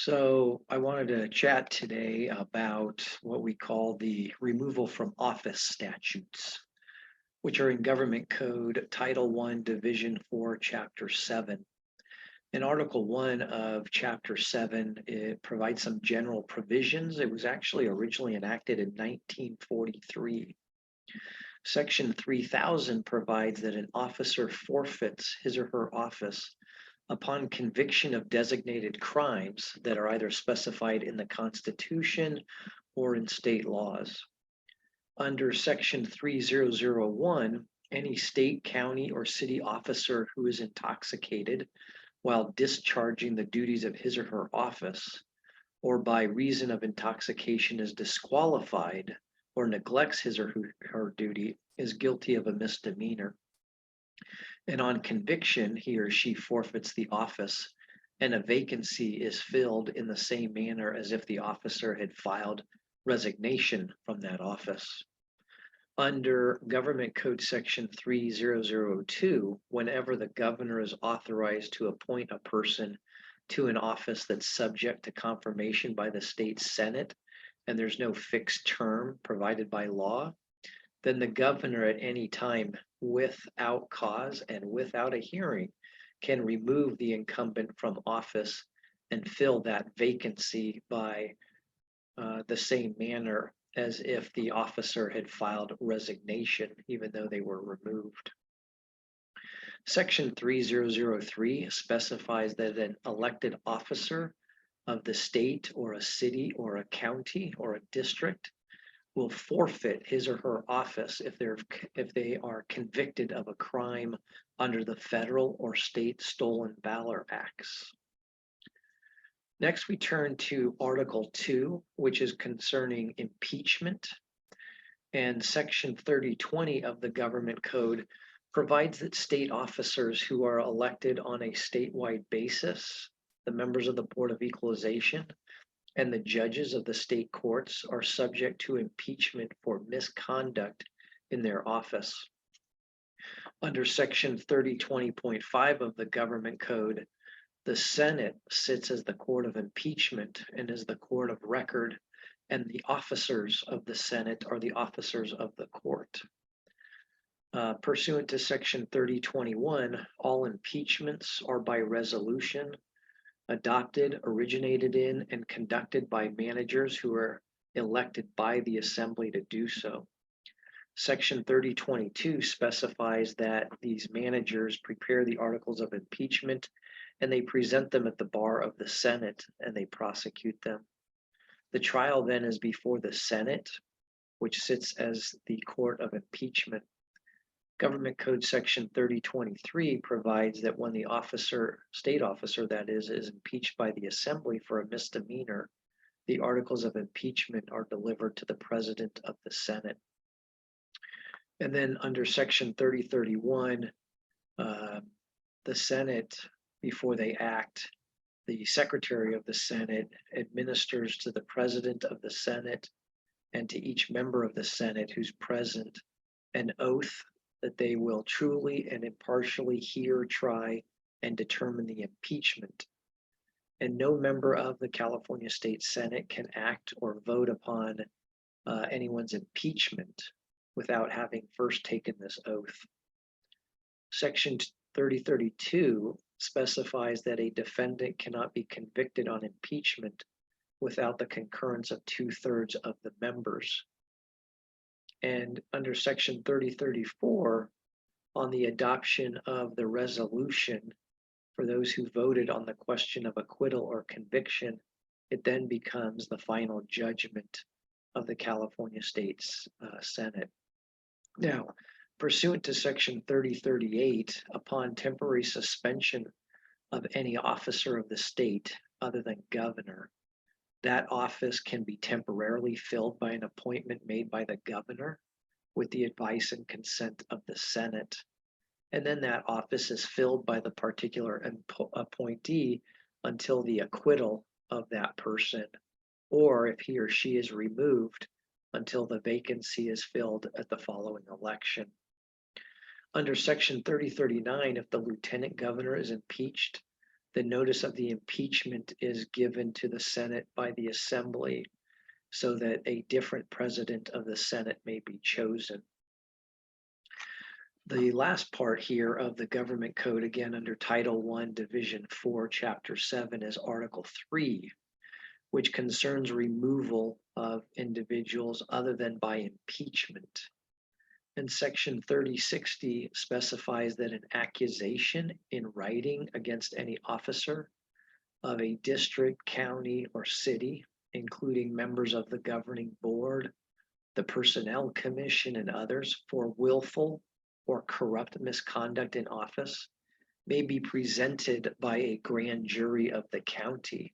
So I wanted to chat today about what we call the removal from office statutes, which are in Government Code Title 1, Division 4, Chapter 7. In Article 1 of Chapter 7, it provides some general provisions. It was actually originally enacted in 1943. Section 3000 provides that an officer forfeits his or her office upon conviction of designated crimes that are either specified in the Constitution or in state laws. Under Section 3001, any state, county, or city officer who is intoxicated while discharging the duties of his or her office, or by reason of intoxication is disqualified or neglects his or her duty, is guilty of a misdemeanor. And on conviction, he or she forfeits the office, and a vacancy is filled in the same manner as if the officer had filed resignation from that office. Under Government Code Section 3002, whenever the governor is authorized to appoint a person to an office that's subject to confirmation by the state Senate, and there's no fixed term provided by law, then the governor at any time without cause and without a hearing can remove the incumbent from office and fill that vacancy by the same manner as if the officer had filed resignation, even though they were removed. Section 3003 specifies that an elected officer of the state or a city or a county or a district will forfeit his or her office if they are convicted of a crime under the federal or state stolen valor acts. Next, we turn to Article 2, which is concerning impeachment. And Section 3020 of the Government Code provides that state officers who are elected on a statewide basis, the members of the Board of Equalization, and the judges of the state courts are subject to impeachment for misconduct in their office. Under Section 3020.5 of the Government Code, the Senate sits as the court of impeachment and is the court of record, and the officers of the Senate are the officers of the court. Pursuant to Section 3021, all impeachments are by resolution, adopted, originated in, and conducted by managers who are elected by the Assembly to do so. Section 3022 specifies that these managers prepare the articles of impeachment and they present them at the bar of the Senate and they prosecute them. The trial then is before the Senate, which sits as the court of impeachment. Government Code Section 3023 provides that when the state officer that is impeached by the Assembly for a misdemeanor, the articles of impeachment are delivered to the President of the Senate. And then under Section 3031, the Senate, before they act, the Secretary of the Senate administers to the President of the Senate and to each member of the Senate who's present an oath that they will truly and impartially hear, try, and determine the impeachment. And no member of the California State Senate can act or vote upon anyone's impeachment without having first taken this oath. Section 3032 specifies that a defendant cannot be convicted on impeachment without the concurrence of 2/3 of the members. And under Section 3034, on the adoption of the resolution for those who voted on the question of acquittal or conviction, it then becomes the final judgment of the California State Senate. Now, pursuant to Section 3038, upon temporary suspension of any officer of the state other than governor, that office can be temporarily filled by an appointment made by the governor with the advice and consent of the Senate. And then that office is filled by the particular appointee until the acquittal of that person, or if he or she is removed, until the vacancy is filled at the following election. Under Section 3039, if the lieutenant governor is impeached, the notice of the impeachment is given to the Senate by the Assembly so that a different president of the Senate may be chosen. The last part here of the government code, again under Title I, Division 4, Chapter 7, is Article 3, which concerns removal of individuals other than by impeachment. And Section 3060 specifies that an accusation in writing against any officer of a district, county, or city, including members of the governing board, the Personnel Commission, and others, for willful or corrupt misconduct in office, may be presented by a grand jury of the county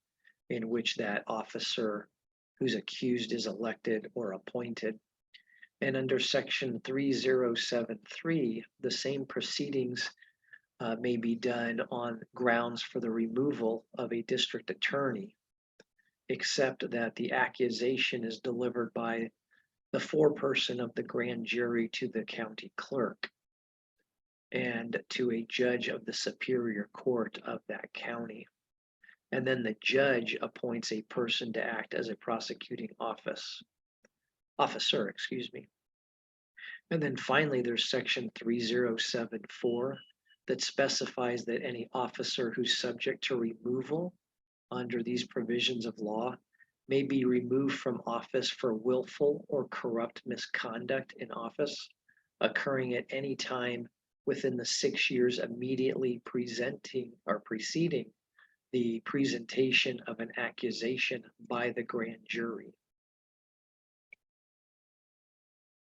in which that officer who's accused is elected or appointed. And under Section 3073, the same proceedings may be done on grounds for the removal of a district attorney, except that the accusation is delivered by the foreperson of the grand jury to the county clerk and to a judge of the superior court of that county. And then the judge appoints a person to act as a prosecuting officer. And then finally, there's Section 3074 that specifies that any officer who's subject to removal under these provisions of law may be removed from office for willful or corrupt misconduct in office occurring at any time within the 6 years immediately preceding the presentation of an accusation by the grand jury.